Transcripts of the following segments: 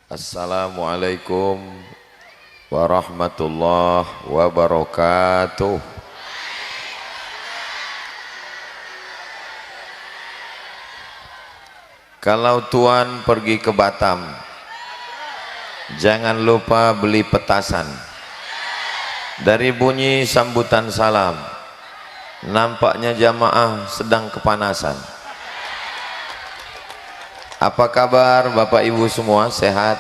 Assalamualaikum warahmatullahi wabarakatuh. Kalau tuan pergi ke Batam, jangan lupa beli petasan. Dari bunyi sambutan salam, nampaknya jamaah sedang kepanasan. Apa kabar Bapak Ibu semua, sehat?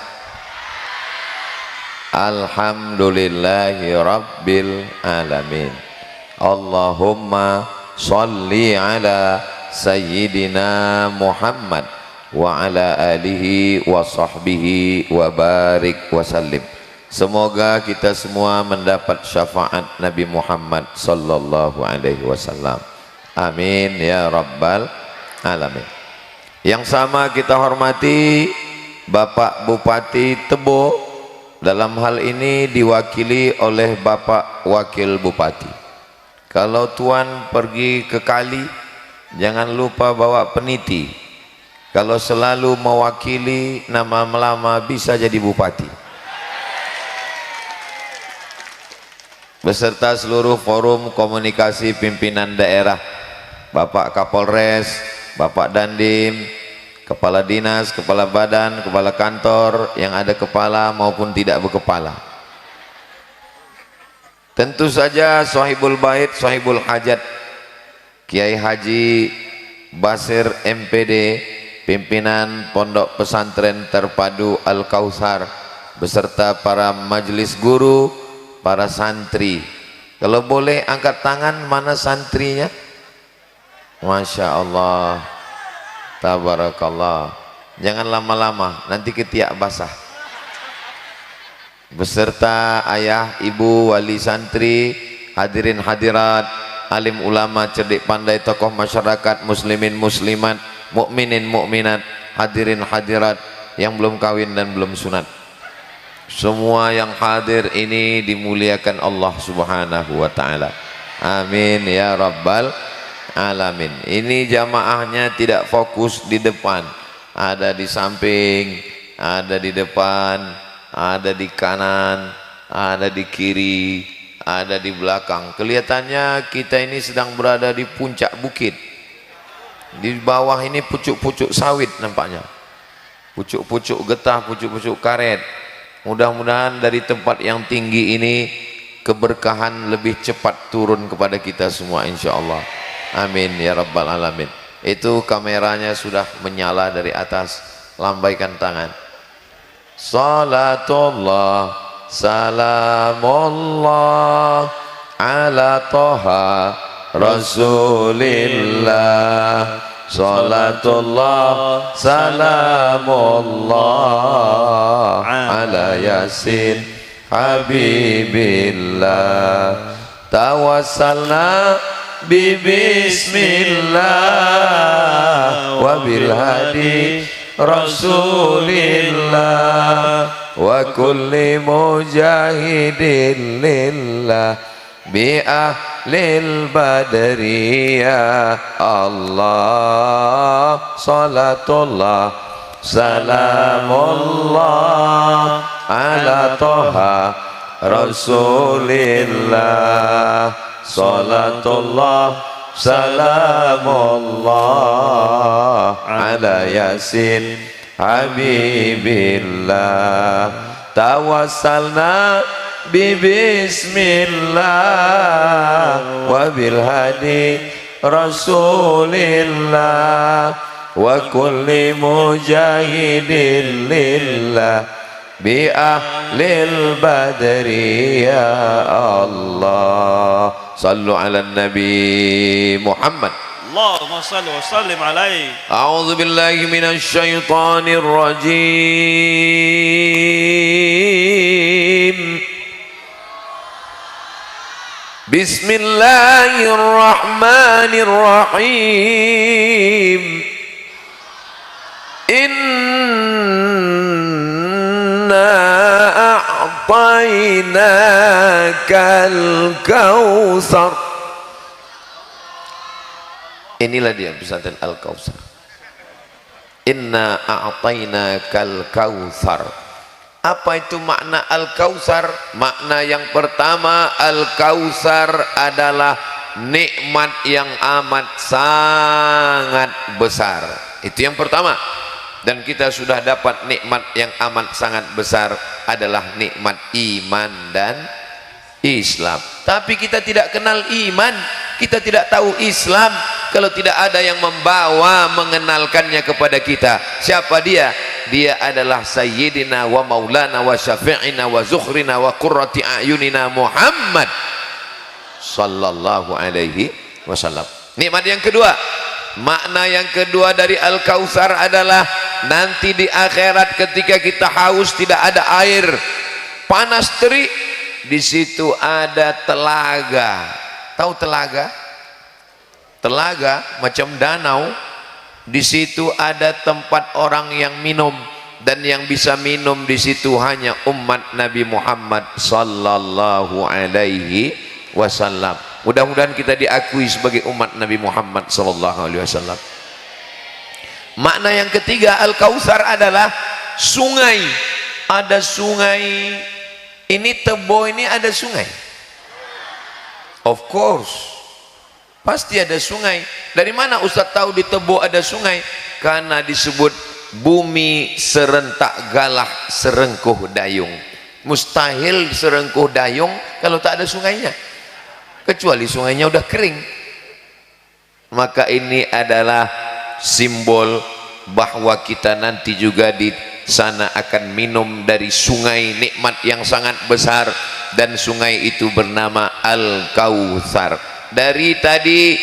Alhamdulillahi Rabbil Alamin. Allahumma salli ala Sayyidina Muhammad wa ala alihi wa sahbihi wa barik wa sallim. Semoga kita semua mendapat syafaat Nabi Muhammad sallallahu alaihi wasallam. Amin ya Rabbal Alamin. Yang sama kita hormati Bapak Bupati Tebo, dalam hal ini diwakili oleh Bapak Wakil Bupati. Kalau tuan pergi ke kali, jangan lupa bawa peniti. Kalau selalu mewakili, nama lama bisa jadi bupati. Beserta seluruh forum komunikasi pimpinan daerah, Bapak Kapolres, Bapak Dandim, kepala dinas, kepala badan, kepala kantor, yang ada kepala maupun tidak berkepala. Tentu saja sahibul bait, sahibul hajat, Kiai Haji Basir MPD, pimpinan Pondok Pesantren Terpadu Al-Kautsar, beserta para majelis guru, para santri. Kalau boleh angkat tangan, mana santrinya? Masya Allah, tabarakallah. Jangan lama-lama, nanti ketiak basah. Beserta ayah, ibu, wali santri, hadirin hadirat, alim ulama, cerdik pandai, tokoh masyarakat, muslimin muslimat, mukminin mukminat, hadirin hadirat yang belum kawin dan belum sunat. Semua yang hadir ini dimuliakan Allah Subhanahu wa taala. Amin ya Rabbal Alamin. Ini jamaahnya tidak fokus di depan, ada di samping, ada di depan, ada di kanan, ada di kiri, ada di belakang. Kelihatannya kita ini sedang berada di puncak bukit. Di bawah ini pucuk-pucuk sawit nampaknya, pucuk-pucuk getah, pucuk-pucuk karet. Mudah-mudahan dari tempat yang tinggi ini keberkahan lebih cepat turun kepada kita semua insyaallah. Amin ya Rabbal Alamin. Itu kameranya sudah menyala dari atas. Lambaikan tangan. Salatullah salamullah ala Toha Rasulillah. Salatullah salamullah ala Yasin Habibillah. Tawassalna bismillah wa bil hadi Rasulillah wa kulli mujahidin lillah bi ahlil badri ya Allah. Salatullah salamullah ala Toha Rasulillah. Salatullah salamullah ala Yasin Habibillah. Tawassalna bismillah wa bil hadi Rasulillah wa kulli mujahidin lillah bi ahlil badri ya Allah. Sallu ala Nabi Muhammad. Allahumma salli wa sallim alaihi. A'udzu billahi minasy syaithanir rajim. Bismillahirrahmanirrahim. Inna a'tainakal kautsar. Inilah dia pesantren Al-Kautsar. Inna a'tainakal kautsar. Apa itu makna Al-Kautsar? Makna yang pertama, Al-Kautsar adalah nikmat yang amat sangat besar. Itu yang pertama. Dan kita sudah dapat nikmat yang amat sangat besar adalah nikmat iman dan Islam. Tapi kita tidak kenal iman, kita tidak tahu Islam kalau tidak ada yang membawa, mengenalkannya kepada kita. Siapa dia? Dia adalah Sayyidina wa Maulana wa Syafi'ina wa Zukhrina wa Qurrati A'yunina Muhammad sallallahu alaihi wasallam. Nikmat yang kedua, makna yang kedua dari Al-Kautsar adalah nanti di akhirat ketika kita haus tidak ada air, panas terik, di situ ada telaga. Tahu telaga? Telaga macam danau. Di situ ada tempat orang yang minum, dan yang bisa minum di situ hanya umat Nabi Muhammad sallallahu alaihi wasallam. Mudah-mudahan kita diakui sebagai umat Nabi Muhammad sallallahu alaihi wasallam. Makna yang ketiga Al-Kautsar adalah sungai. Ada sungai. Ini Tebo ini ada sungai. Of course. Pasti ada sungai. Dari mana Ustaz tahu di Tebo ada sungai? Karena disebut bumi serentak galah serengkuh dayung. Mustahil serengkuh dayung kalau tak ada sungainya. Kecuali sungainya udah kering. Maka ini adalah simbol bahwa kita nanti juga di sana akan minum dari sungai nikmat yang sangat besar, dan sungai itu bernama Al-Kautsar. Dari tadi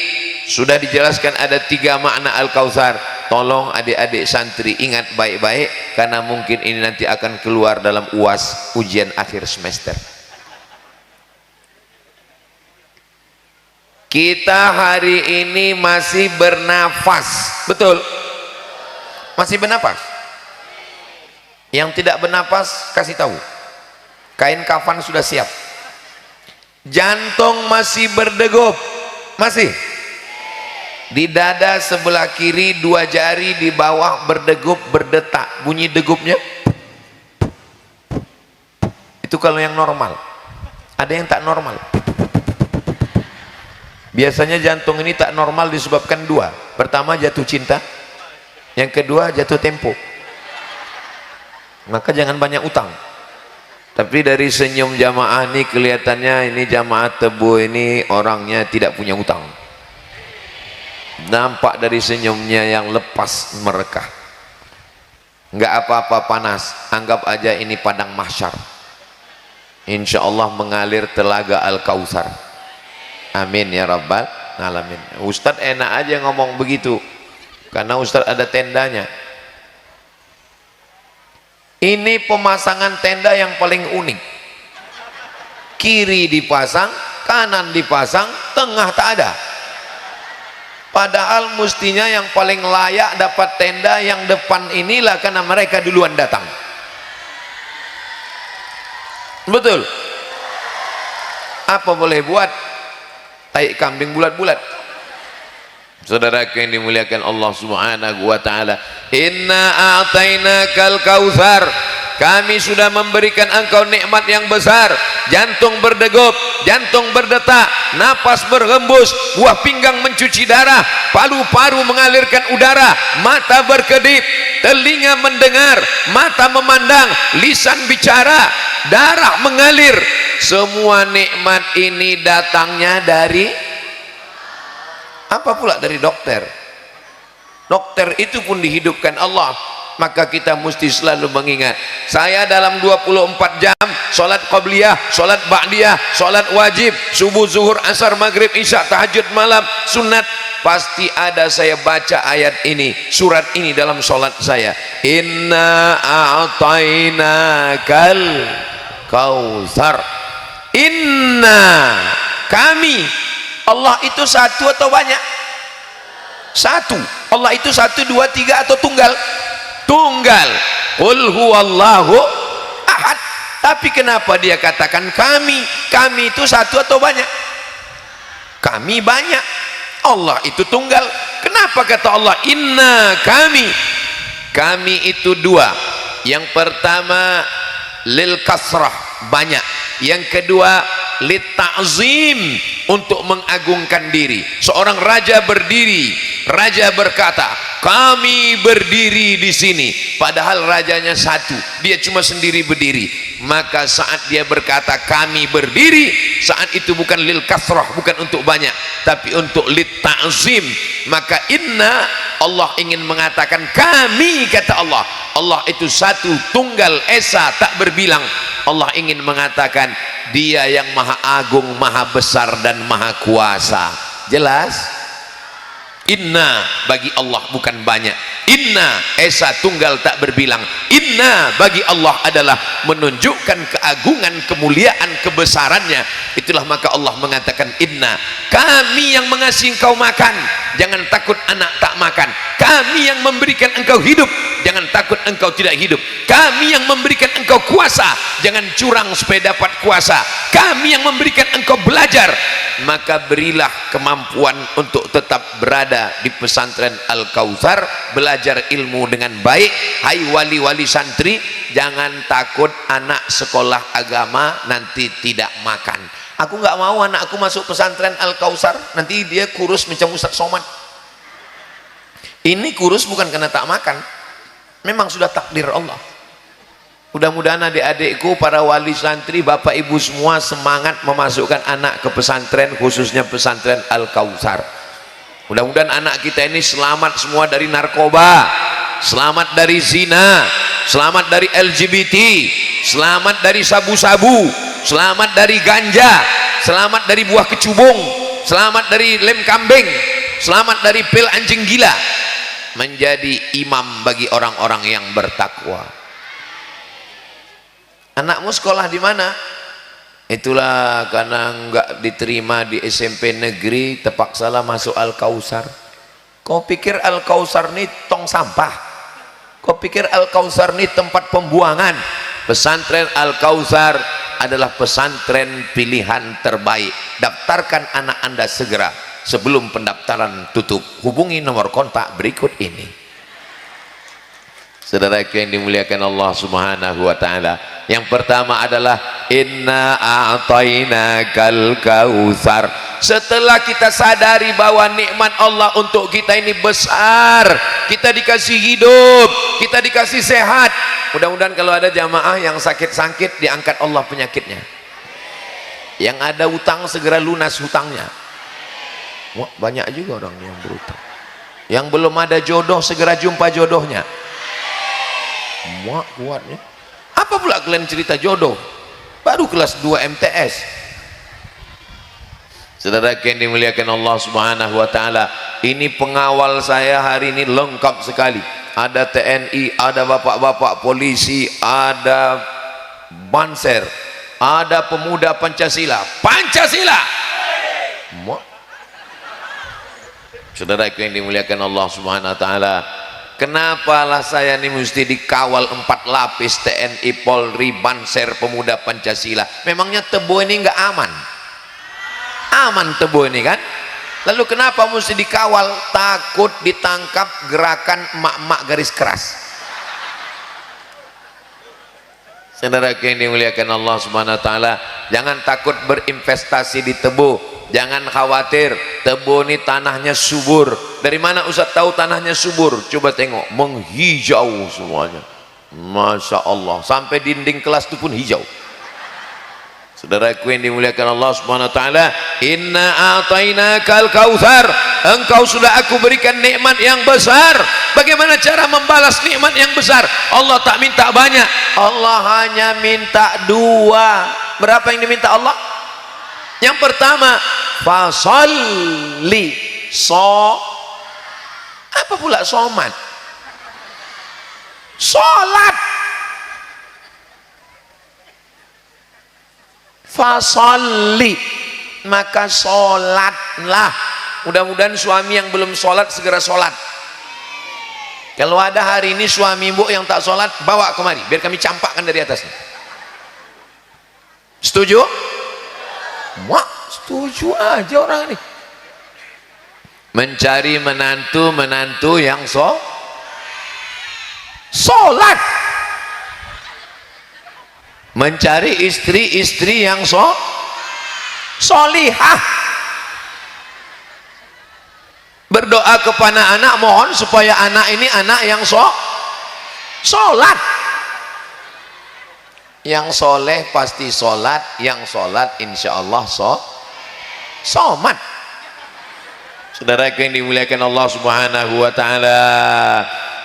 sudah dijelaskan ada 3 makna Al-Kautsar. Tolong adik-adik santri ingat baik-baik, karena mungkin ini nanti akan keluar dalam UAS, ujian akhir semester. Kita hari ini masih bernafas, betul? Masih bernafas? Yang tidak bernafas kasih tahu, kain kafan sudah siap. Jantung masih berdegup, masih di dada sebelah kiri 2 jari di bawah berdegup, berdetak. Bunyi degupnya itu kalau yang normal. Ada yang tak normal. Biasanya jantung ini tak normal disebabkan 2. Pertama jatuh cinta, yang kedua jatuh tempo. Maka jangan banyak utang. Tapi dari senyum jamaah ini kelihatannya ini jamaah Tebo ini orangnya tidak punya utang. Nampak dari senyumnya yang lepas merekah. Enggak apa-apa panas, anggap aja ini padang mahsyar. Insya Allah mengalir telaga Al-Kautsar. Amin ya rabbal alamin. Ustadz enak aja ngomong begitu, karena Ustadz ada tendanya. Ini pemasangan tenda yang paling unik. Kiri dipasang, kanan dipasang, tengah tak ada. Padahal mestinya yang paling layak dapat tenda yang depan inilah, karena mereka duluan datang. Betul? Apa boleh buat? Tai kambing bulat-bulat. Saudaraku yang dimuliakan Allah Subhanahu wa taala, inna a'tainakal kautsar, kami sudah memberikan engkau nikmat yang besar. Jantung berdegup, jantung berdetak, napas berhembus, buah pinggang mencuci darah, paru-paru mengalirkan udara, mata berkedip, telinga mendengar, mata memandang, lisan bicara, darah mengalir. Semua nikmat ini datangnya dari apa pula? Dari dokter. Dokter itu pun dihidupkan Allah. Maka kita mesti selalu mengingat, saya dalam 24 jam sholat qabliyah, sholat ba'diyah, sholat wajib, subuh, zuhur, asar, maghrib, isya, tahajud malam, sunat, pasti ada saya baca ayat ini, surat ini dalam sholat saya. Inna a'tainakal kautsar. Inna, kami. Allah itu satu atau banyak? Satu. Allah itu 1, 2, 3 atau tunggal? Tunggal. Qul huwallahu ahad. Tapi kenapa dia katakan kami? Kami itu satu atau banyak? Kami banyak. Allah itu tunggal. Kenapa kata Allah inna kami? Kami itu 2. Yang pertama lil kasrah, banyak. Yang kedua, lit ta'zim, untuk mengagungkan diri. Seorang raja berdiri, raja berkata, kami berdiri di sini, padahal rajanya satu, dia cuma sendiri berdiri. Maka saat dia berkata kami berdiri, saat itu bukan lil kasrah, bukan untuk banyak, tapi untuk lit ta'zim. Maka inna, Allah ingin mengatakan kami, kata Allah. Allah itu satu, tunggal, esa, tak berbilang. Allah ingin mengatakan dia yang maha agung, maha besar dan maha kuasa. Jelas? Inna bagi Allah bukan banyak. Inna esa, tunggal, tak berbilang. Inna bagi Allah adalah menunjukkan keagungan, kemuliaan, kebesarannya. Itulah maka Allah mengatakan inna, kami yang mengasihi engkau makan, jangan takut anak tak makan. Kami yang memberikan engkau hidup, jangan takut engkau tidak hidup. Kami yang memberikan engkau kuasa, jangan curang supaya dapat kuasa. Kami yang memberikan engkau belajar, maka berilah kemampuan untuk tetap berada di pesantren Al-Kautsar, belajar ilmu dengan baik. Hai wali-wali santri, jangan takut anak sekolah agama nanti tidak makan. Aku nggak mau anakku masuk pesantren Al-Kautsar, nanti dia kurus macam Ustaz Somad. Ini kurus bukan karena tak makan, memang sudah takdir Allah. Mudah-mudahan adik-adikku, para wali santri, bapak ibu semua semangat memasukkan anak ke pesantren, khususnya pesantren Al-Kautsar. Mudah-mudahan anak kita ini selamat semua dari narkoba, selamat dari zina, selamat dari LGBT, selamat dari sabu-sabu, selamat dari ganja, selamat dari buah kecubung, selamat dari lem kambing, selamat dari pil anjing gila, menjadi imam bagi orang-orang yang bertakwa. Anakmu sekolah di mana? Itulah karena enggak diterima di SMP negeri, terpaksalah masuk Al-Kautsar. Kau pikir Al-Kautsar ini tong sampah? Kau pikir Al-Kautsar ini tempat pembuangan? Pesantren Al-Kautsar adalah pesantren pilihan terbaik. Daftarkan anak Anda segera sebelum pendaftaran tutup. Hubungi nomor kontak berikut ini. Saudaraku yang dimuliakan Allah Subhanahu wa taala, yang pertama adalah inna a'tainakal kautsar. Setelah kita sadari bahwa nikmat Allah untuk kita ini besar, kita dikasih hidup, kita dikasih sehat. Mudah-mudahan kalau ada jamaah yang sakit-sakit, diangkat Allah penyakitnya. Yang ada utang segera lunas hutangnya. Wah, banyak juga orang yang berutang. Yang belum ada jodoh segera jumpa jodohnya. Wah, kuatnya. Apa pula kalian cerita jodoh? Baru kelas 2 MTS. Saudara yang dimuliakan Allah Subhanahu wa taala, ini pengawal saya hari ini lengkap sekali. Ada TNI, ada bapak-bapak polisi, ada Banser, ada pemuda Pancasila. Pancasila. Saudara yang dimuliakan Allah Subhanahu wa taala, kenapalah saya ini mesti dikawal 4 lapis TNI, Polri, Banser, pemuda Pancasila? Memangnya Tebo ini enggak aman? Aman Tebo ini kan? Lalu kenapa mesti dikawal? Takut ditangkap gerakan emak-emak garis keras. Saudara yang dimuliakan Allah Subhanahu wa taala, jangan takut berinvestasi di Tebo. Jangan khawatir, Tebo ini tanahnya subur. Dari mana Ustaz tahu tanahnya subur? Coba tengok, menghijau semuanya. Masya Allah, sampai dinding kelas itu pun hijau. Saudaraku yang dimuliakan Allah Subhanahu wa taala, inna a'tainakal kautsar, engkau sudah aku berikan nikmat yang besar. Bagaimana cara membalas nikmat yang besar? Allah tak minta banyak, Allah hanya minta 2. Berapa yang diminta Allah? Yang pertama, fasalli, apa pula somat? Salat. Fasalli, maka solatlah. Mudah-mudahan suami yang belum solat segera solat. Kalau ada hari ini suami ibu yang tak solat, bawa kemari biar kami campakkan dari atasnya. Setuju? Wah, setuju aja orang ini. Mencari menantu yang solat. mencari istri-istri yang solihah. Berdoa kepada anak, mohon supaya anak ini anak yang sholat. Yang soleh pasti sholat, yang sholat insya Allah somat. Saudara yang dimuliakan Allah subhanahu wa ta'ala,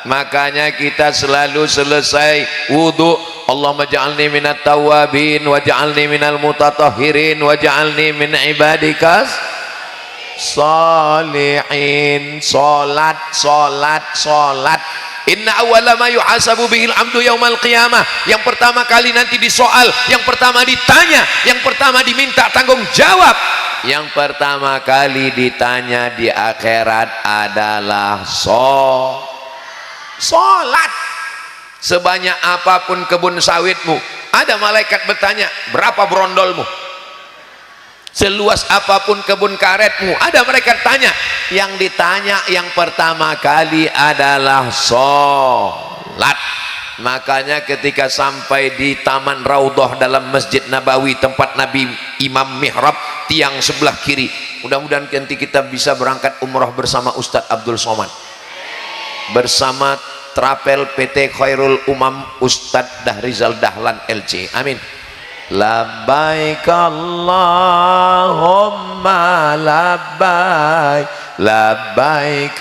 makanya kita selalu selesai wudhu, Allahumma ja'alni minat tawabin wa ja'alni minal mutatahhirin wa ja'alni min ibadikas salihin. Sholat. Inna awwala ma yuhasabu bihil amdu yaumal qiyamah. Yang pertama kali nanti disoal, yang pertama ditanya, yang pertama diminta tanggung jawab, yang pertama kali ditanya di akhirat adalah sholat. Sebanyak apapun kebun sawitmu, ada malaikat bertanya, berapa brondolmu? Seluas apapun kebun karetmu, ada mereka tanya. Yang ditanya yang pertama kali adalah sholat. Makanya ketika sampai di Taman Raudhah dalam Masjid Nabawi, tempat Nabi Imam Mihrab, tiang sebelah kiri, mudah-mudahan nanti kita bisa berangkat umrah bersama Ustadz Abdul Somad, bersama Trapel PT Khairul Umam Ustadz Dahrizal Dahlan LC. Amin. Labbaik Allahumma labbaik, labbaik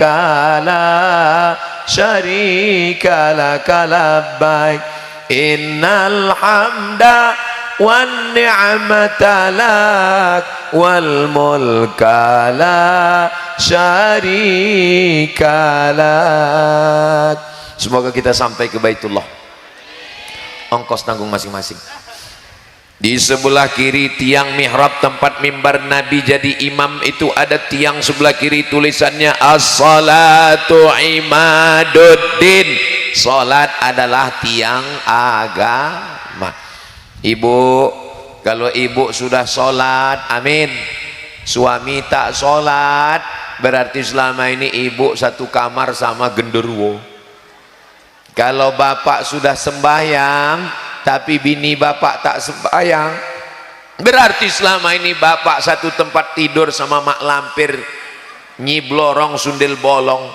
la syarika laka labbaik, innal hamda wan ni'mata lak wal mulka la syarika lak. Semoga kita sampai ke Baitullah, ongkos tanggung masing-masing. Di sebelah kiri tiang mihrab tempat mimbar Nabi jadi imam itu ada tiang sebelah kiri tulisannya as-salatu imaduddin. Salat adalah tiang agama. Ibu, kalau ibu sudah salat, amin, suami tak salat, berarti selama ini ibu satu kamar sama genderuwo. Kalau bapak sudah sembahyang tapi bini bapak tak sembahyang, berarti selama ini bapak satu tempat tidur sama mak lampir, nyi blorong sundel bolong.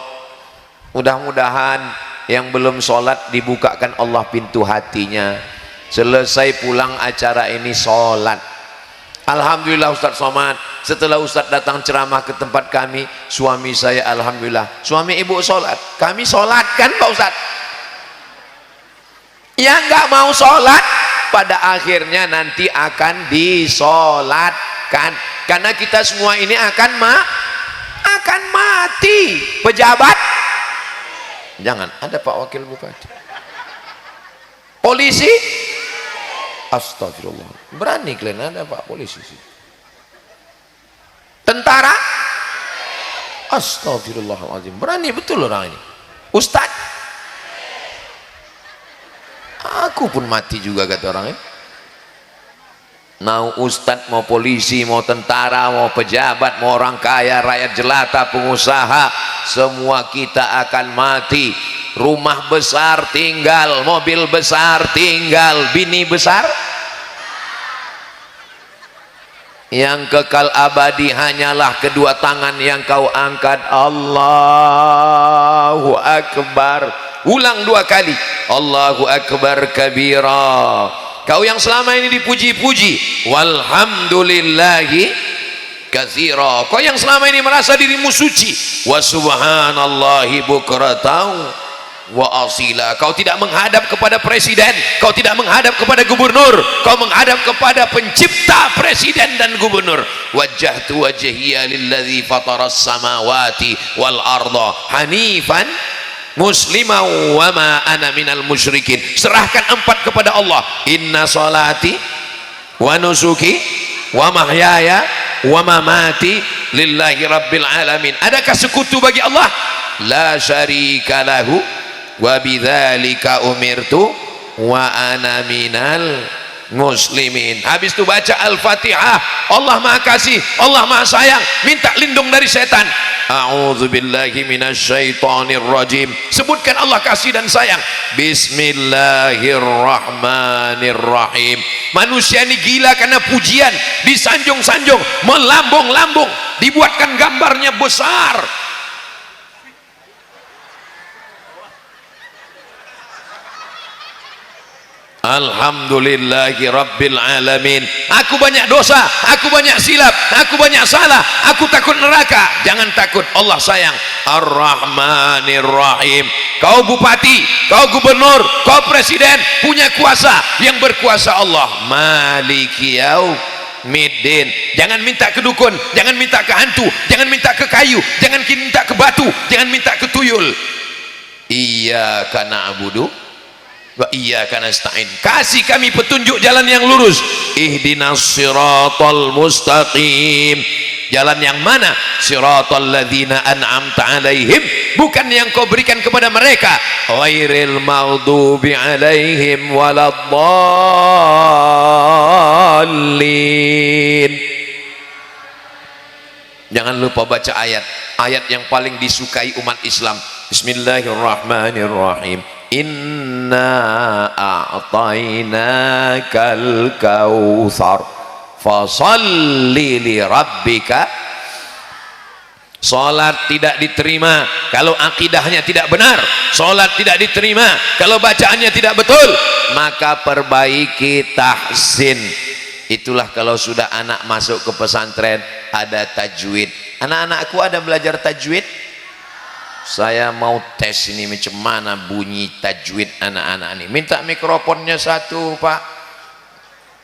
Mudah-mudahan yang belum sholat dibukakan Allah pintu hatinya, selesai pulang acara ini sholat. Alhamdulillah Ustadz Somad, setelah Ustadz datang ceramah ke tempat kami, suami saya alhamdulillah, suami ibu sholat, kami sholat kan Pak Ustadz. Yang nggak mau sholat pada akhirnya nanti akan disolatkan, karena kita semua ini akan mati. Pejabat jangan, ada Pak Wakil Bupati, polisi, astagfirullah, berani kalian ada Pak polisi, tentara, astagfirullahaladzim, berani betul orang ini. Ustadz, aku pun mati juga kata orang ini. Mau ustadz, mau polisi, mau tentara, mau pejabat, mau orang kaya, rakyat jelata, pengusaha, semua kita akan mati. Rumah besar tinggal, mobil besar tinggal, bini besar. Yang kekal abadi hanyalah kedua tangan yang kau angkat. Allahu Akbar. Ulang dua kali, Allahu Akbar kabira. Kau yang selama ini dipuji-puji, walhamdulillahi katsira. Kau yang selama ini merasa dirimu suci, wa subhanallahi bukratan wa asila. Kau tidak menghadap kepada presiden, kau tidak menghadap kepada gubernur, kau menghadap kepada pencipta presiden dan gubernur. Wajjahtu wajhiya lilladzi fataras samawati wal arda hanifan muslima wa ma ana minal musyrikin. Serahkan empat kepada Allah. Inna salati wa nusuki wa mahyaya wa mamati lillahi rabbil alamin. Adakah sekutu bagi Allah? La syarika lahu wa bidzalika umirtu wa ana minal muslimin. Habis itu baca Al-Fatihah. Allah Maha Kasih, Allah Maha Sayang, minta lindung dari setan. A'udzubillahi minasyaitonirrajim. Sebutkan Allah kasih dan sayang. Bismillahirrahmanirrahim. Manusia ini gila karena pujian, disanjung-sanjung, melambung-lambung, dibuatkan gambarnya besar. Alhamdulillahi Rabbil Alamin. Aku banyak dosa, aku banyak silap, aku banyak salah, aku takut neraka. Jangan takut, Allah sayang. Ar-Rahmanir Rahim. Kau bupati, kau gubernur, kau presiden, punya kuasa. Yang berkuasa Allah. Maliki Yaumiddin. Jangan minta ke dukun, jangan minta ke hantu, jangan minta ke kayu, jangan minta ke batu, jangan minta ke tuyul. Iyyaka na'budu wa iyyaka nasta'in. Kasih kami petunjuk jalan yang lurus. Ihdinas siratal mustaqim. Jalan yang mana? Siratal ladzina an'amta alaihim, bukan yang kau berikan kepada mereka. Ghairil maghdubi alaihim waladdallin. Jangan lupa baca ayat yang paling disukai umat Islam. Bismillahirrahmanirrahim. Inna a'tainakal kautsar fasalli li rabbika. Salat tidak diterima kalau akidahnya tidak benar, salat tidak diterima kalau bacaannya tidak betul, maka perbaiki tahsin. Itulah kalau sudah anak masuk ke pesantren ada tajwid. Anak-anakku ada belajar tajwid? Saya mau tes ini macam mana bunyi tajwid anak-anak ini. Minta mikrofonnya satu, Pak.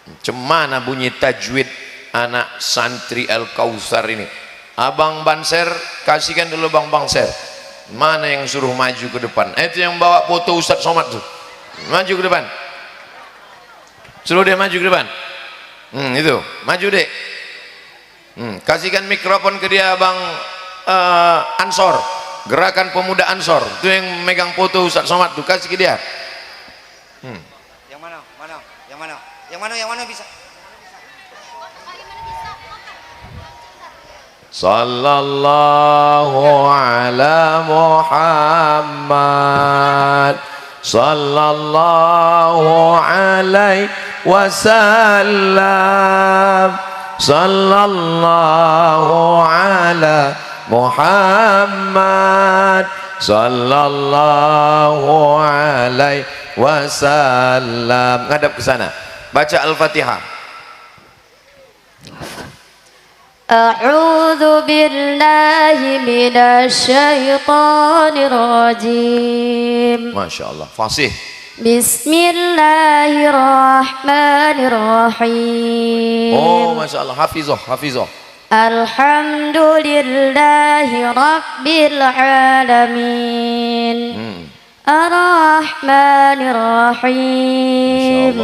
Macam mana bunyi tajwid anak santri Al-Kautsar ini? Abang Banser, kasihkan dulu Bang Banser. Mana yang suruh maju ke depan? Itu yang bawa foto Ustadz Somad tuh. Maju ke depan. Suruh dia maju ke depan. Itu, maju dek. Kasihkan mikrofon ke dia Bang Ansor. Gerakan Pemuda Ansor itu yang megang foto Ustadz Somad tuh, kasih ke dia. Yang mana bisa? Sallallahu ala Muhammad, sallallahu alaihi wasallam, sallallahu ala Muhammad, sallallahu alaihi wasallam. Ngadap ke sana. Baca Al-Fatihah. A'udzu billahi minasyaitonir rajim. Masya Allah, fasih. Bismillahirrahmanirrahim. Oh, Masya Allah, hafizah. Alhamdulillahi Rabbil Alamin. Ar-Rahmanir Rahim.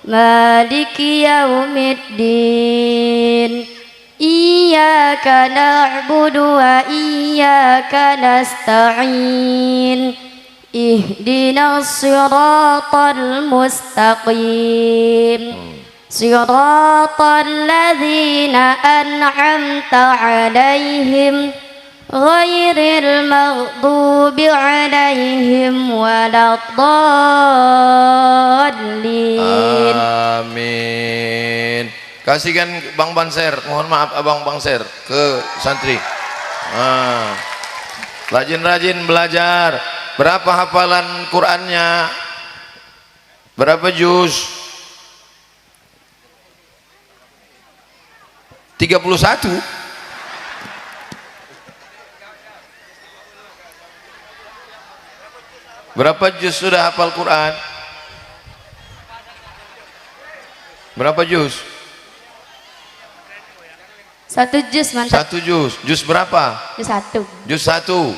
Maliki Yaumiddin. Iyyaka na'budu wa iyyaka nasta'in. Ihdinas siratal mustaqim. Siratal ladzina an'amta 'alaihim ghairil maghdubi 'alaihim waladdallin. Amin. Kasihkan Bang Banser, mohon maaf Abang Banser ke santri. Rajin-rajin belajar. Berapa hafalan Qur'annya? Berapa juz? 31. Berapa juz sudah hafal Quran? Berapa juz? 1 juz, mantap. 1 juz. Juz berapa? Juz 1. Juz 1.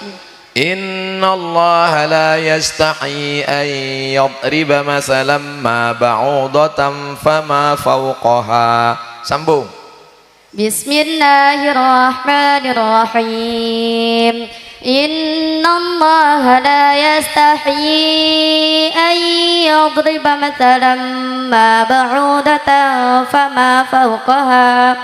Innallaha la yastahi an yadriba masalan ma ba'udatan fama fawqaha. Sambung. Bismillahirrahmanirrahim. إن الله لا يستحيي أن يضرب مثلا ما بعوضة فما فوقها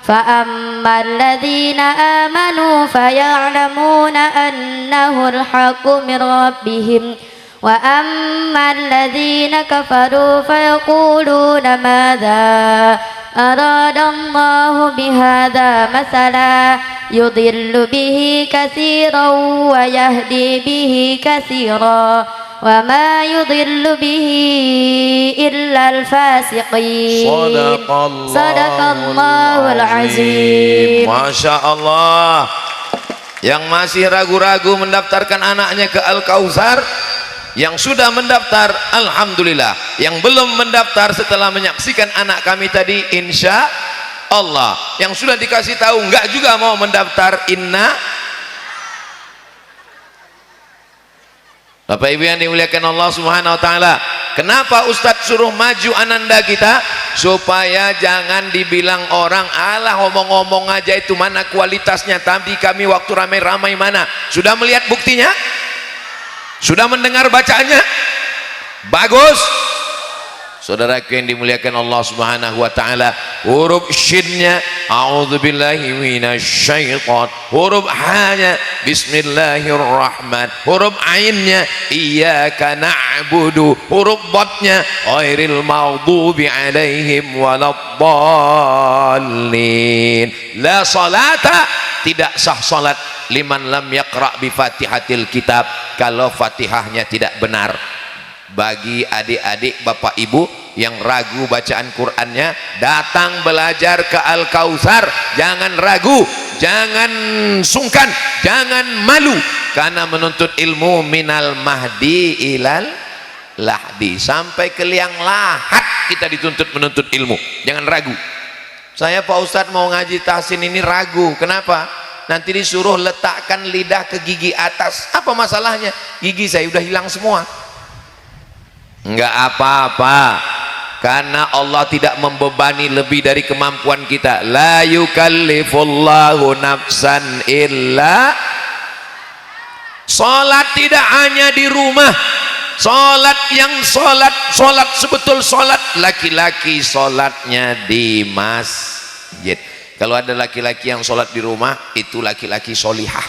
فأما الذين آمنوا فيعلمون أنه الحق من ربهم وأما الذين كفروا فيقولون ماذا أراد الله بهذا مثلا يضل به كثيرا ويهدي به كثيرا وما يضل به إلا الفاسقين. Sadaqallahul azim. Masya Allah. Yang masih ragu-ragu mendaftarkan anaknya ke Al-Kautsar, yang sudah mendaftar alhamdulillah, yang belum mendaftar setelah menyaksikan anak kami tadi insya Allah, yang sudah dikasih tahu enggak juga mau mendaftar inna. Bapak Ibu yang dimuliakan Allah Subhanahu wa taala, kenapa Ustadz suruh maju ananda kita? Supaya jangan dibilang orang, alah ngomong-ngomong aja, itu mana kualitasnya. Tadi kami waktu ramai-ramai mana? Sudah melihat buktinya? Sudah mendengar bacaannya? Bagus. Saudaraku yang dimuliakan Allah Subhanahu wa taala, huruf shinnya a'udzubillahi minasyaiton, huruf ha-nya bismillahirrahman, huruf ainnya iyyaka na'budu, huruf dhatnya ghairil maghdubi alaihim waladdallin. La salata, tidak sah salat liman lam yaqra bi fatihatil kitab, kalau fatihahnya tidak benar. Bagi adik-adik bapak ibu yang ragu bacaan Qur'annya, datang belajar ke Al-Kautsar, jangan ragu, jangan sungkan, jangan malu, karena menuntut ilmu minal mahdi ilal lahdi, sampai ke liang lahat kita dituntut menuntut ilmu. Jangan ragu. Saya Pak Ustadz mau ngaji tahsin ini ragu, kenapa? Nanti disuruh letakkan lidah ke gigi atas, apa masalahnya? Gigi saya udah hilang semua. Enggak apa-apa, karena Allah tidak membebani lebih dari kemampuan kita. La yukallifullahu nafsan illa. Salat tidak hanya di rumah, salat yang salat sebetul salat laki-laki, salatnya di masjid. Kalau ada laki-laki yang salat di rumah, itu laki-laki solihah.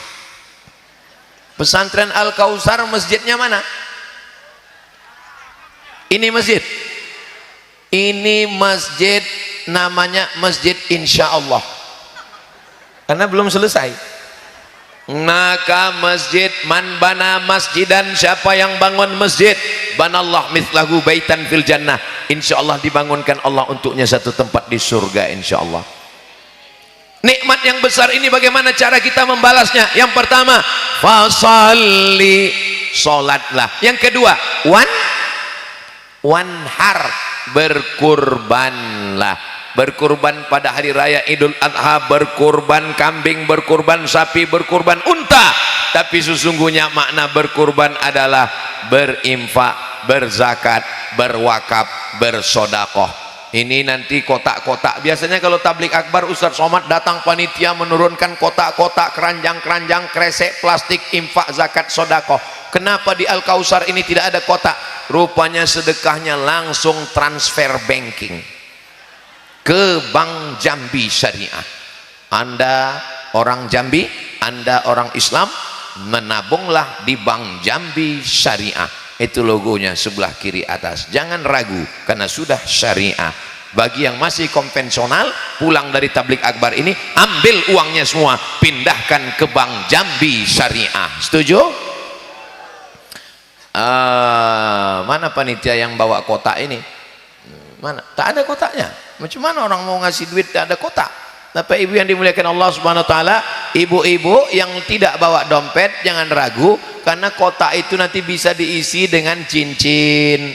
Pesantren Al-Kautsar masjidnya mana? Ini masjid, ini masjid, namanya Masjid Insya Allah, karena belum selesai. Maka masjid, man bana masjidan, siapa yang bangun masjid, banallah mithlahu baitan fil jannah, insya Allah dibangunkan Allah untuknya satu tempat di surga, insya Allah. Nikmat yang besar ini bagaimana cara kita membalasnya? Yang pertama, fasalli, sholatlah. Yang kedua, wanhar, berkurbanlah. Berkurban pada hari raya Idul Adha, berkurban kambing, berkurban sapi, berkurban unta. Tapi sesungguhnya makna berkurban adalah berinfak, berzakat, berwakaf, bersodakoh. Ini nanti kotak-kotak. Biasanya kalau tablik akbar Ustadz Somad datang, panitia menurunkan kotak-kotak, keranjang-keranjang, kresek plastik, infak, zakat, sodakoh. Kenapa di Al-Kautsar ini tidak ada kotak? Rupanya sedekahnya langsung transfer banking ke Bank Jambi Syariah. Anda orang Jambi, Anda orang Islam, menabunglah di Bank Jambi Syariah. Itu logonya sebelah kiri atas. Jangan ragu, karena sudah syariah. Bagi yang masih konvensional, pulang dari tablik akbar ini, ambil uangnya semua, pindahkan ke Bank Jambi Syariah. Setuju? Mana panitia yang bawa kotak ini? Mana? Tak ada kotaknya. Macam mana orang mau ngasih duit tak ada kotak? Bapak ibu yang dimuliakan Allah Subhanahu wa taala, ibu-ibu yang tidak bawa dompet jangan ragu, karena kotak itu nanti bisa diisi dengan cincin,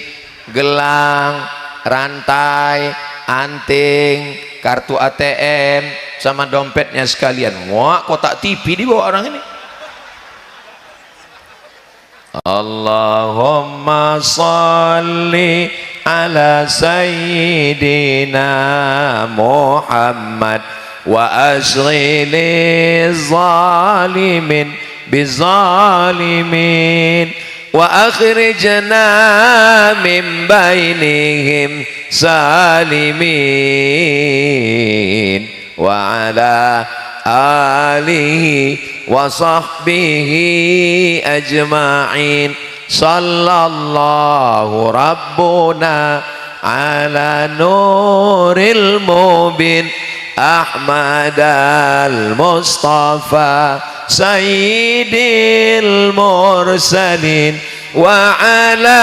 gelang, rantai, anting, kartu ATM, sama dompetnya sekalian. Wah, kotak TV dibawa orang ini. Allahumma salli ala sayyidina Muhammad wa asghili zalimin بالظالمين وأخرجنا من بينهم سالمين وعلى آله وصحبه أجمعين صلى الله ربنا على نور المبين أحمد المصطفى سيد المرسلين وعلى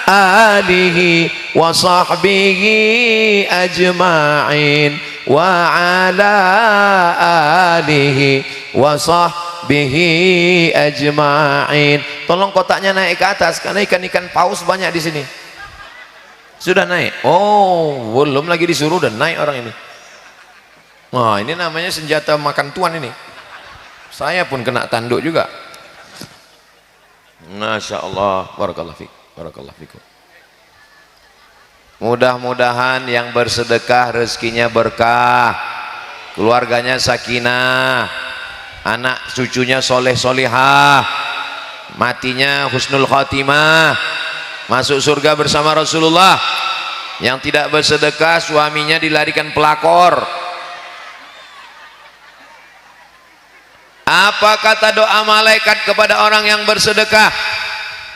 آله وصحبه أجمعين وعلى آله وصحبه أجمعين. Tolong kotaknya naik ke atas karena ikan-ikan paus banyak di sini. Sudah naik? Oh, belum lagi disuruh dan naik orang ini. Nah, ini namanya senjata makan tuan ini. Saya pun kena tanduk juga. Masya Allah, barakallahu fiik, barakallahu fiikum. Mudah-mudahan yang bersedekah rezekinya berkah, keluarganya sakinah, anak cucunya soleh solihah, matinya husnul khatimah, masuk surga bersama Rasulullah. Yang tidak bersedekah suaminya dilarikan pelakor. Apa kata doa malaikat kepada orang yang bersedekah?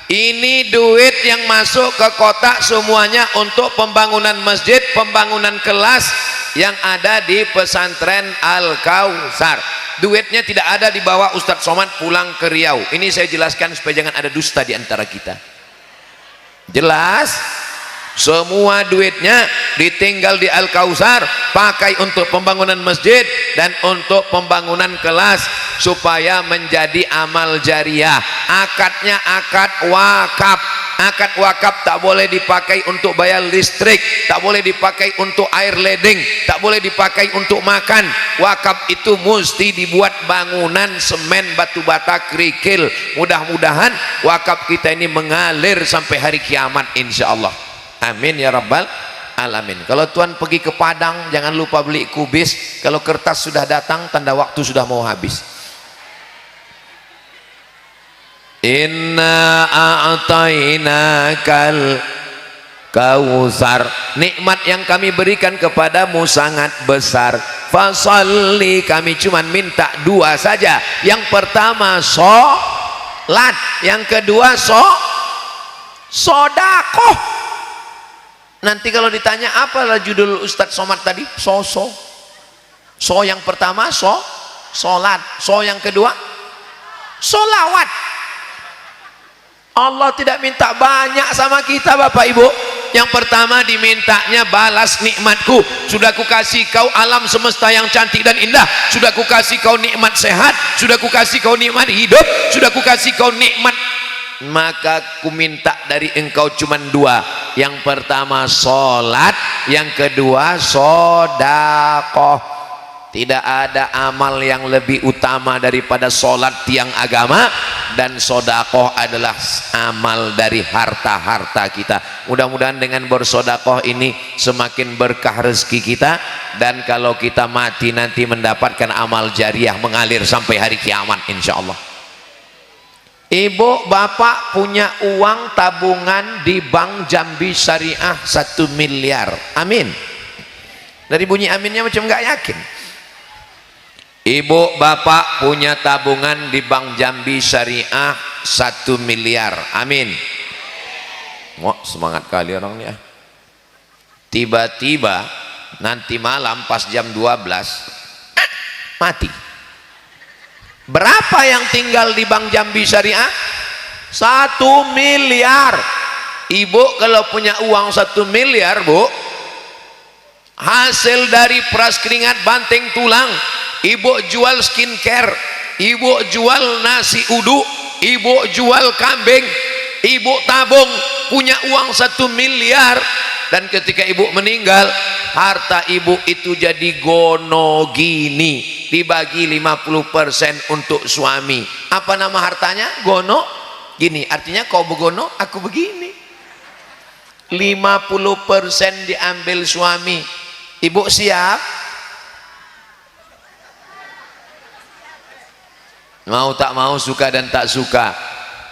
Ini duit yang masuk ke kotak semuanya untuk pembangunan masjid, pembangunan kelas yang ada di pesantren Al-Kautsar. Duitnya tidak ada dibawa Ustadz Somad pulang ke Riau. Ini saya jelaskan supaya jangan ada dusta di antara kita. Jelas? Semua duitnya ditinggal di Al-Kautsar, pakai untuk pembangunan masjid dan untuk pembangunan kelas supaya menjadi amal jariah. Akadnya akad wakaf. Akad wakaf tak boleh dipakai untuk bayar listrik, tak boleh dipakai untuk air ledeng, tak boleh dipakai untuk makan. Wakaf itu mesti dibuat bangunan semen, batu bata, kerikil. Mudah-mudahan wakaf kita ini mengalir sampai hari kiamat insyaallah. Amin ya rabbal alamin. Kalau tuan pergi ke Padang jangan lupa beli kubis. Kalau kertas sudah datang tanda waktu sudah mau habis. Inna a'tainakal kautsar. Nikmat yang kami berikan kepadamu sangat besar. Fasalli, kami cuma minta dua saja. Yang pertama sholat, yang kedua sodakoh. Nanti kalau ditanya apalah judul Ustadz Somad tadi? So yang pertama sholat, yang kedua sholawat. Allah tidak minta banyak sama kita Bapak Ibu. Yang pertama dimintanya balas nikmatku. Sudah kukasih kau alam semesta yang cantik dan indah, sudah kukasih kau nikmat sehat, sudah kukasih kau nikmat hidup, sudah kukasih kau nikmat, maka ku minta dari engkau cuma dua. Yang pertama sholat, yang kedua sodakoh. Tidak ada amal yang lebih utama daripada sholat tiang agama, dan sodakoh adalah amal dari harta-harta kita. Mudah-mudahan dengan bersodakoh ini semakin berkah rezeki kita, dan kalau kita mati nanti mendapatkan amal jariah mengalir sampai hari kiamat insyaallah. Ibu bapak punya uang tabungan di Bank Jambi Syariah 1 miliar. Amin. Dari bunyi aminnya macam nggak yakin. Ibu bapak punya tabungan di Bank Jambi Syariah 1 miliar. Amin. Wah, semangat kali orang ini ya. Tiba-tiba nanti malam pas jam 12 mati. Berapa yang tinggal di Bank Jambi Syariah? 1 miliar. Ibu kalau punya uang 1 miliar Bu, hasil dari peras keringat banting tulang, ibu jual skincare, ibu jual nasi uduk, ibu jual kambing, ibu tabung, punya uang 1 miliar. Dan ketika ibu meninggal, harta ibu itu jadi gono gini, dibagi 50% untuk suami. Apa nama hartanya? Gono gini, artinya kau begono aku begini. 50% diambil suami. Ibu siap? Mau tak mau, suka dan tak suka.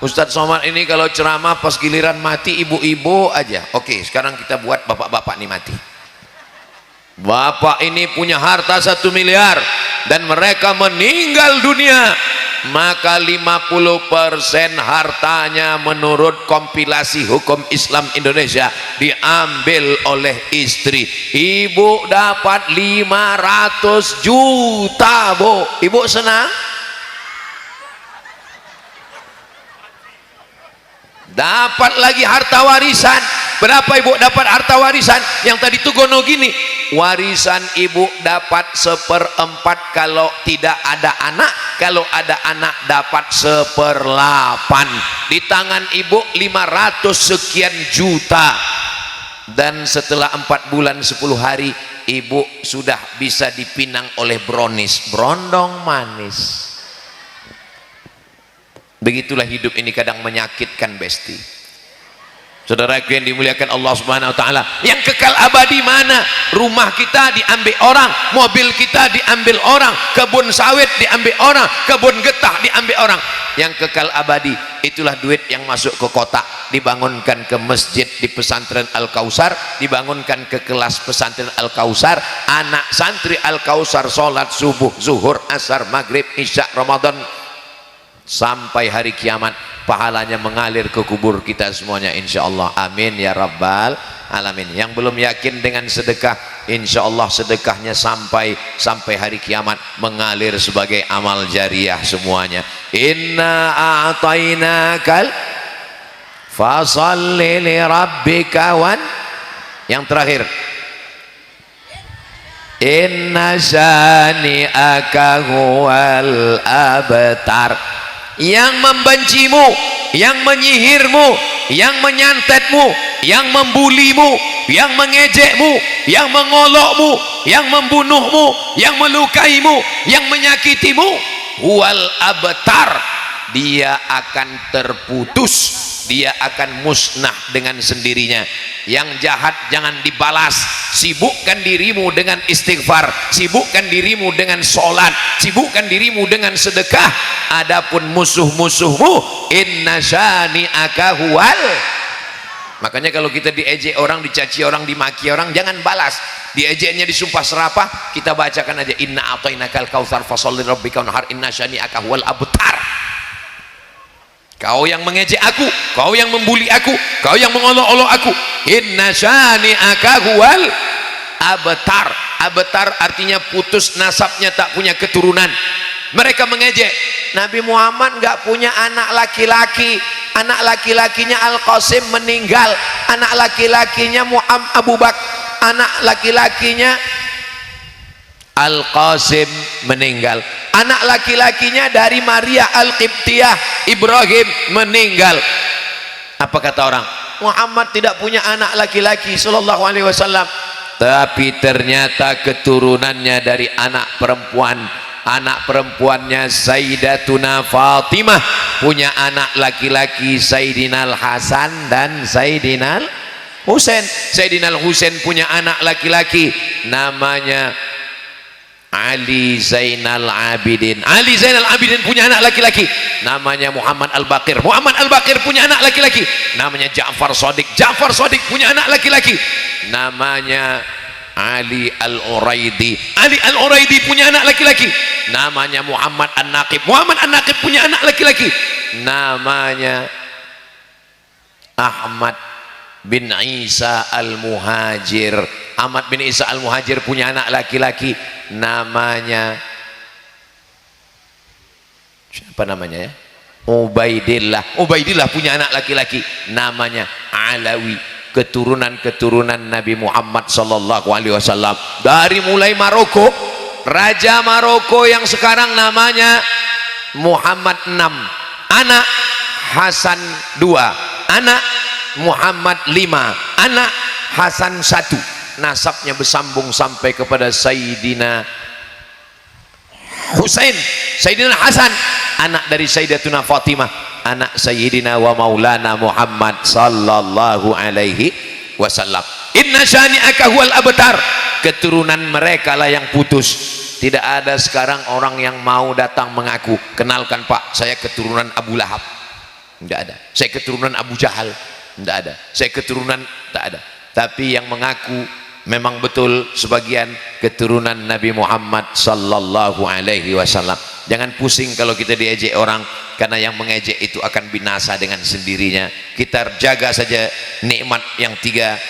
Ustadz Somad ini kalau ceramah pas giliran mati ibu-ibu aja. Oke, sekarang kita buat bapak-bapak nih mati. Bapak ini punya harta 1 miliar dan mereka meninggal dunia, maka 50% hartanya menurut kompilasi hukum Islam Indonesia diambil oleh istri. Ibu dapat 500 juta, Bu. Ibu senang? Dapat lagi harta warisan. Berapa ibu dapat harta warisan? Yang tadi tuh gono gini, warisan ibu dapat 1/4 kalau tidak ada anak, kalau ada anak dapat 1/8. Di tangan ibu 500 sekian juta. Dan setelah 4 bulan 10 hari ibu sudah bisa dipinang oleh brownies, brondong manis. Begitulah hidup ini kadang menyakitkan, besti. Saudaraku yang dimuliakan Allah Subhanahu wa taala, yang kekal abadi mana? Rumah kita diambil orang, mobil kita diambil orang, kebun sawit diambil orang, kebun getah diambil orang. Yang kekal abadi itulah duit yang masuk ke kotak, dibangunkan ke masjid di pesantren Al-Kausar, dibangunkan ke kelas pesantren Al-Kausar, anak santri Al-Kausar sholat subuh, zuhur, asar, maghrib, isya, Ramadan, sampai hari kiamat pahalanya mengalir ke kubur kita semuanya, insyaallah. Amin ya rabbal alamin. Yang belum yakin dengan sedekah, insyaallah sedekahnya sampai hari kiamat mengalir sebagai amal jariah semuanya. Inna a'tainakal fasalli li rabbika wan. Yang terakhir, inna syani'aka huwal abtar. Yang membencimu, yang menyihirmu, yang menyantetmu, yang membulimu, yang mengejekmu, yang mengolokmu, yang membunuhmu, yang melukaimu, yang menyakitimu, wal abtar, dia akan terputus, dia akan musnah dengan sendirinya. Yang jahat jangan dibalas, sibukkan dirimu dengan istighfar, sibukkan dirimu dengan sholat, sibukkan dirimu dengan sedekah. Adapun musuh-musuhmu, inna syani'aka huwal. Makanya kalau kita diejek orang, dicaci orang, dimaki orang, jangan balas. Diejeknya disumpah serapah, kita bacakan aja, inna a'tainakal kautsar fasholli rabbika wanhar inna syani'aka huwal abtar. Kau yang mengejek aku, kau yang membuli aku, kau yang mengolok-olok aku, inna syani'aka huwal abtar. Abtar artinya putus nasabnya, tak punya keturunan. Mereka mengejek Nabi Muhammad nggak punya anak laki-laki, anak laki-lakinya Al-Qasim meninggal, anak laki-lakinya Abu Bakar, anak laki-lakinya Al-Qasim meninggal, anak laki-lakinya dari Maria Al-Qibtiyah Ibrahim meninggal. Apa kata orang? Muhammad tidak punya anak laki-laki sallallahu alaihi wasallam, tapi ternyata keturunannya dari anak perempuan. Anak perempuannya Sayyidatuna Fatimah punya anak laki-laki Sayyidina Al-Hasan dan Sayyidina Al-Husain. Sayyidina Al-Husain punya anak laki-laki namanya Ali Zainal Abidin. Ali Zainal Abidin punya anak laki-laki namanya Muhammad Al-Baqir. Muhammad Al-Baqir punya anak laki-laki namanya Ja'far Shadiq. Ja'far Shadiq punya anak laki-laki namanya Ali Al-Uraidi. Ali Al-Uraidi punya anak laki-laki namanya Muhammad An-Naqib. Muhammad An-Naqib punya anak laki-laki namanya Ahmad bin Isa Al-Muhajir. Ahmad bin Isa Al-Muhajir punya anak laki-laki namanya siapa namanya ya? Ubaidillah. Ubaidillah punya anak laki-laki namanya Alawi. Keturunan-keturunan Nabi Muhammad sallallahu alaihi wasallam. Dari mulai Maroko, Raja Maroko yang sekarang namanya Muhammad 6, anak Hasan 2, anak Muhammad 5, anak Hasan 1. Nasabnya bersambung sampai kepada Sayyidina Husain, Sayyidina Hasan, anak dari Sayyidatuna Fatimah, anak Sayyidina wa Maulana Muhammad sallallahu alaihi wasallam. Inna syani'aka huwal abtar. Keturunan mereka lah yang putus. Tidak ada sekarang orang yang mau datang mengaku, kenalkan Pak, saya keturunan Abu Lahab. Tidak ada. Saya keturunan Abu Jahal. Tidak ada. Saya keturunan, tak ada. Tapi yang mengaku memang betul sebagian keturunan Nabi Muhammad sallallahu alaihi wasallam. Jangan pusing kalau kita diejek orang, karena yang mengejek itu akan binasa dengan sendirinya. Kita jaga saja nikmat yang tiga,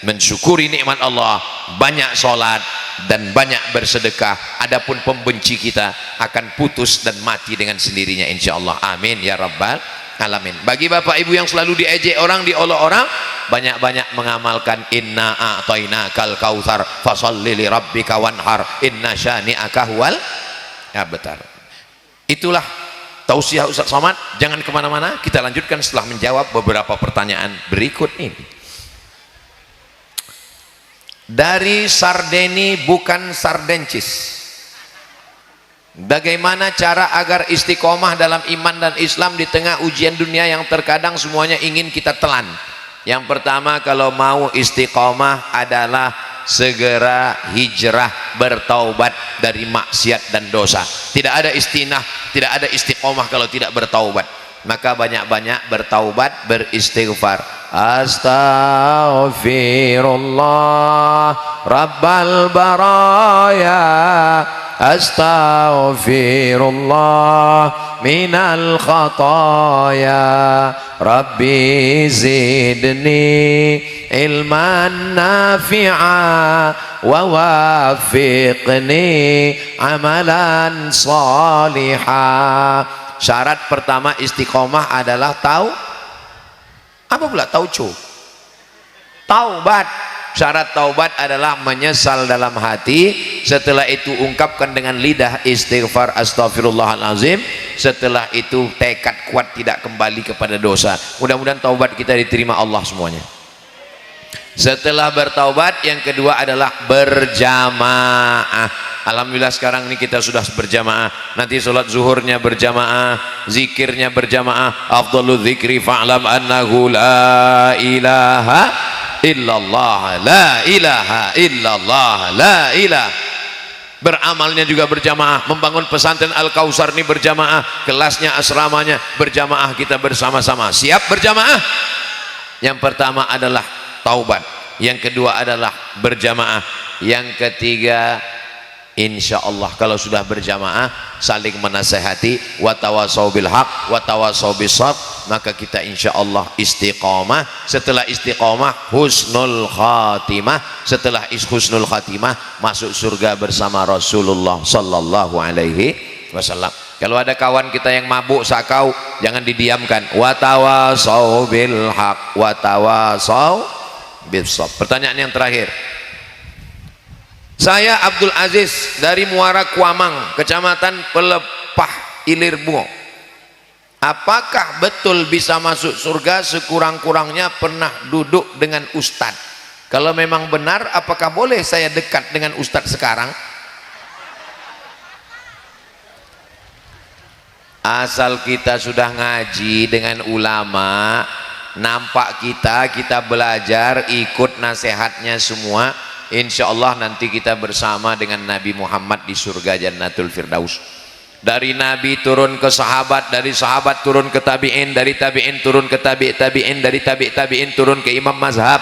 mensyukuri nikmat Allah, banyak sholat dan banyak bersedekah. Adapun pembenci kita akan putus dan mati dengan sendirinya insyaallah. Amin ya rabbal alamin. Bagi bapak ibu yang selalu diejek orang, diolok orang, banyak-banyak mengamalkan inna a'tainakal kautsar fasholli li rabbika wanhar inna syani'aka huwal abtar. Itulah tausiah Ustaz Somad. Jangan kemana-mana, kita lanjutkan setelah menjawab beberapa pertanyaan berikut ini. Dari Sardeni bukan Sardencis. Bagaimana cara agar istiqomah dalam iman dan Islam di tengah ujian dunia yang terkadang semuanya ingin kita telan? Yang pertama, kalau mau istiqomah adalah segera hijrah, bertaubat dari maksiat dan dosa. Tidak ada tidak ada istiqomah kalau tidak bertaubat. Maka banyak-banyak bertaubat, beristighfar. Astaghfirullah Rabbal baraya, astaghfirullah minal khataya, Rabbi zidni ilman nafi'a wa wafiqni amalan salihah. Syarat pertama istiqomah adalah apa pula? Taubat. Syarat taubat adalah menyesal dalam hati. Setelah itu ungkapkan dengan lidah istighfar astaghfirullahalazim. Setelah itu tekad kuat tidak kembali kepada dosa. Mudah-mudahan taubat kita diterima Allah semuanya. Setelah bertaubat, yang kedua adalah berjamaah. Alhamdulillah sekarang ini kita sudah berjamaah. Nanti sholat zuhurnya berjamaah, zikirnya berjamaah. Afdhalu dzikri fa'lam annahu la ilaha illallah, la ilaha illallah, la ilaha. Beramalnya juga berjamaah. Membangun pesantren Al-Kautsar ini berjamaah. Kelasnya, asramanya berjamaah. Kita bersama-sama siap berjamaah. Yang pertama adalah taubat, yang kedua adalah berjamaah, yang ketiga insya Allah kalau sudah berjamaah saling menasehati, watawasau bil haq watawasau bis sabr, maka kita insya Allah istiqomah. Setelah istiqomah husnul khatimah. Setelah husnul khatimah masuk surga bersama Rasulullah sallallahu alaihi wasallam. Kalau ada kawan kita yang mabuk sakau, jangan didiamkan. Watawasau bil haq watawasau bis sabr. Pertanyaan yang terakhir. Saya Abdul Aziz dari Muara Kuamang, Kecamatan Pelepah, Ilir Bungo. Apakah betul bisa masuk surga sekurang-kurangnya pernah duduk dengan ustadz? Kalau memang benar, apakah boleh saya dekat dengan ustadz sekarang? Asal kita sudah ngaji dengan ulama, nampak kita belajar, ikut nasihatnya semua, insya Allah nanti kita bersama dengan Nabi Muhammad di surga Jannatul Firdaus. Dari Nabi turun ke sahabat, dari sahabat turun ke tabi'in, dari tabi'in turun ke tabi'in, dari tabi'in turun ke imam mazhab.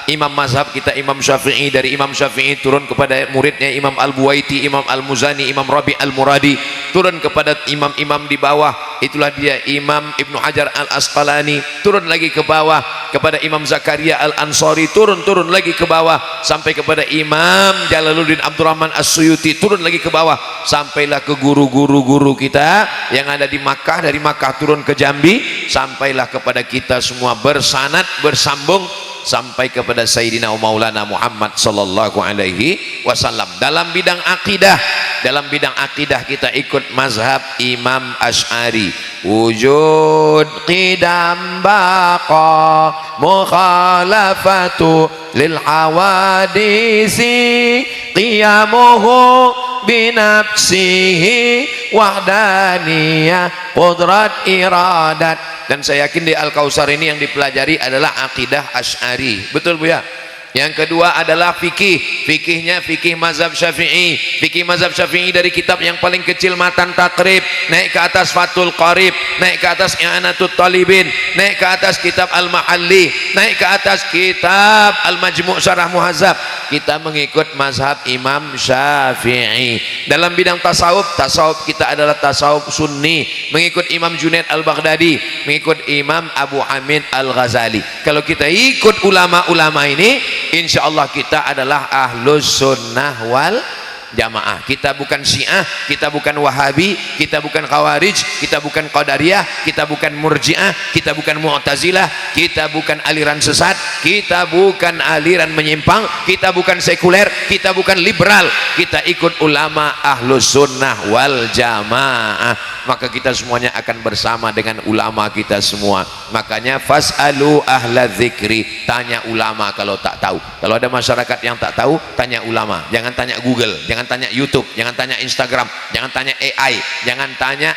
Imam mazhab kita Imam Syafi'i, dari Imam Syafi'i turun kepada muridnya Imam Al-Buwaiti, Imam Al-Muzani, Imam Rabi Al-Muradi, turun kepada imam-imam di bawah, itulah dia Imam Ibnu Hajar Al-Asqalani, turun lagi ke bawah kepada Imam Zakaria Al-Ansari, turun lagi ke bawah sampai kepada Imam Jalaluddin Abdurrahman As-Suyuti, turun lagi ke bawah sampailah ke guru-guru kita yang ada di Makkah, dari Makkah turun ke Jambi, sampailah kepada kita semua bersanad, bersambung sampai kepada Sayyidina Maulana Muhammad sallallahu alaihi wasallam. Dalam bidang akidah kita ikut mazhab Imam Asy'ari. Wujud qidam baqa mukhalafatu lil hawadisi qiyamuhu binafsihi wahdaniyah qudrat iradat. Dan saya yakin di Al-Kautsar ini yang dipelajari adalah akidah Asy'ari. Betul Bu ya? Yang kedua adalah fikih. Fikihnya fikih mazhab Syafi'i. Fikih mazhab Syafi'i dari kitab yang paling kecil Matan Takrib, naik ke atas Fathul Qarib, naik ke atas I'anatut Talibin, naik ke atas kitab Al-Mahalli, naik ke atas kitab Al-Majmu' Syarah Muhazzab. Kita mengikut mazhab Imam Syafi'i. Dalam bidang tasawuf, tasawuf kita adalah tasawuf sunni, mengikut Imam Junaid Al-Baghdadi, mengikut Imam Abu Hamid Al-Ghazali. Kalau kita ikut ulama-ulama ini, insya Allah kita adalah ahlus sunnah wal jamaah. Kita bukan Syiah, kita bukan Wahabi, kita bukan Khawarij, kita bukan Qadariyah, kita bukan Murji'ah, kita bukan Mu'tazilah, kita bukan aliran sesat, kita bukan aliran menyimpang, kita bukan sekuler, kita bukan liberal. Kita ikut ulama ahlus sunnah wal jamaah. Maka kita semuanya akan bersama dengan ulama kita semua. Makanya fas'alu ahla dzikri, tanya ulama kalau tak tahu. Kalau ada masyarakat yang tak tahu, tanya ulama. Jangan tanya Google, jangan tanya YouTube, jangan tanya Instagram, jangan tanya AI, jangan tanya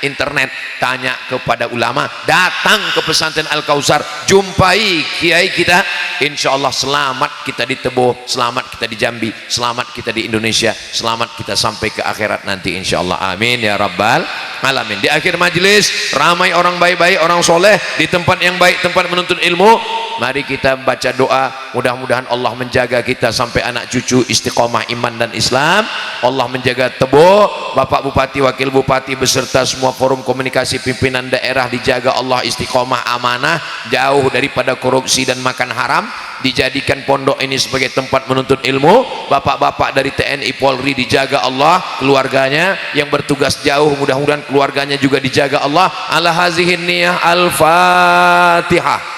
internet. Tanya kepada ulama. Datang ke pesantren Al-Kautsar, jumpai kiai kita, insya Allah selamat kita di Tebo, selamat kita di Jambi, selamat kita di Indonesia, selamat kita sampai ke akhirat nanti insya Allah. Amin ya rabbal alamin. Di akhir majelis ramai orang baik-baik, orang soleh di tempat yang baik, tempat menuntut ilmu. Mari kita baca doa, mudah-mudahan Allah menjaga kita sampai anak cucu istiqomah iman dan Islam. Allah menjaga Tebo, Bapak Bupati, Wakil Bupati beserta semua forum komunikasi pimpinan daerah dijaga Allah istiqomah amanah, jauh daripada korupsi dan makan haram. Dijadikan pondok ini sebagai tempat menuntut ilmu. Bapak-bapak dari TNI Polri dijaga Allah, keluarganya yang bertugas jauh mudah-mudahan keluarganya juga dijaga Allah. Ala hazihin niyah al-Fatihah.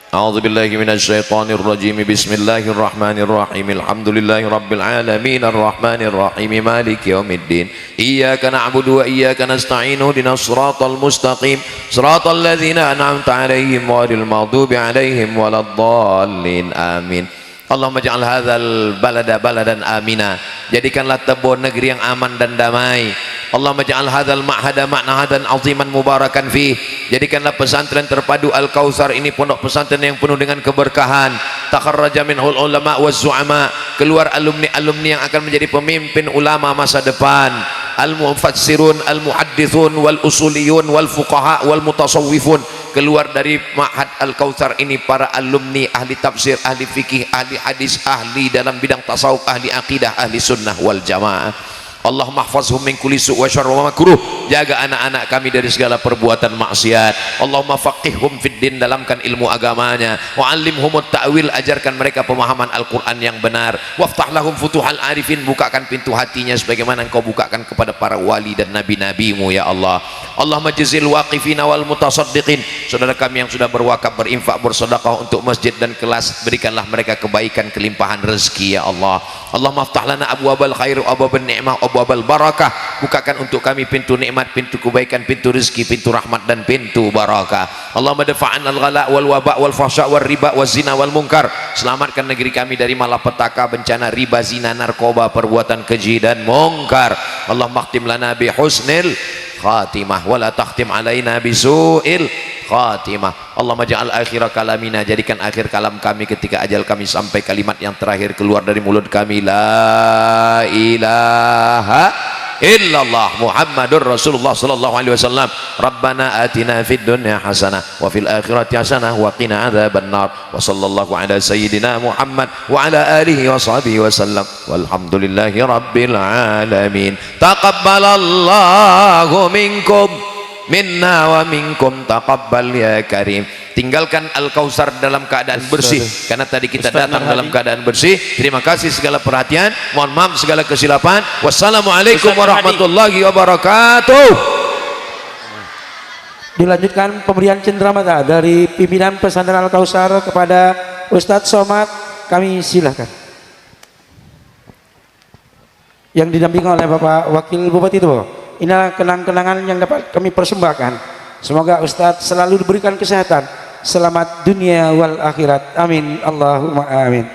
أعوذ بالله من الشيطان الرجيم بسم الله الرحمن الرحيم الحمد لله رب العالمين الرحمن الرحيم مالك يوم الدين إياك نعبد وإياك نستعين اهدنا الصراط المستقيم صراط الذين أنعمت عليهم غير المغضوب عليهم ولا الضالين آمين Allahumma ja'al hadzal balada baladan amina. Jadikanlah Tebo negeri yang aman dan damai. Allahumma ja'al hadzal ma'hada ma'nahadan aziman mubarakan fih. Jadikanlah pesantren terpadu Al-Kautsar ini pondok pesantren yang penuh dengan keberkahan. Takharraja minhul ulama waz zu'ama. Keluar alumni-alumni yang akan menjadi pemimpin ulama masa depan. Al-mufassirun, al-muhaddithun, wal usuliyun, wal fuqaha, wal mutasawwifun. Keluar dari Ma'had Al-Kautsar ini para alumni ahli tafsir, ahli fikih, ahli hadis, ahli dalam bidang tasawuf, ahli akidah, ahli sunnah wal jamaah. Allahumma mahfazhum min kulli su' wa syarr wa makruh. Jaga anak-anak kami dari segala perbuatan maksiat. Allahumma faqihhum fid din, dalamkan ilmu agamanya. Wa 'allimhumut ta'wil, ajarkan mereka pemahaman Al-Qur'an yang benar. Waftah lahum futuhal arifin, bukakan pintu hatinya sebagaimana Engkau bukakan kepada para wali dan nabi-nabimu ya Allah. Allahumma jazil waqifina wal mutasaddiqin. Saudara kami yang sudah berwakaf, berinfak, bersedekah untuk masjid dan kelas, berikanlah mereka kebaikan, kelimpahan rezeki ya Allah. Allahumma aftah lana abwabal khair wa abwabal ni'mah wa abwabal barakah. Bukakan untuk kami pintu nikmat, pintu kebaikan, pintu rezeki, pintu rahmat dan pintu barakah. Allahumma dafa'an al-ghala wal waba wal fahsya wal riba wal zina wal munkar. Selamatkan negeri kami dari malapetaka, bencana, riba, zina, narkoba, perbuatan keji dan munkar. Allahumma khtim lana bi husnil khatimah wa la takhtim alaina bi su'il khatimah. Allahumma ja'al akhira kalamina, jadikan akhir kalam kami ketika ajal kami sampai kalimat yang terakhir keluar dari mulut kami, la ilaha illallah Muhammadur Rasulullah sallallahu alaihi wasallam. Rabbana atina fid dunya hasanah wa fil akhirati hasanah wa qina adzabannar. Wa sallallahu ala sayyidina Muhammad wa ala alihi wa sahbihi wasallam. Walhamdulillahi rabbil alamin. Taqabbalallahu minkum minna wa minkum taqabbal ya karim. Tinggalkan Al-Kautsar dalam keadaan bersih, karena tadi kita datang dalam keadaan bersih. Terima kasih segala perhatian, mohon maaf segala kesilapan. Wassalamualaikum warahmatullahi wabarakatuh. Dilanjutkan pemberian cenderamata dari pimpinan pesantren Al-Kautsar kepada Ustadz Somad. Kami silahkan, yang didampingi oleh Bapak Wakil Bupati itu. Inilah kenang-kenangan yang dapat kami persembahkan. Semoga Ustadz selalu diberikan kesehatan, selamat dunia wal akhirat. Amin Allahumma amin.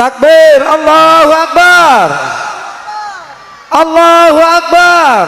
Takbir, Allahu Akbar. Allahu Akbar.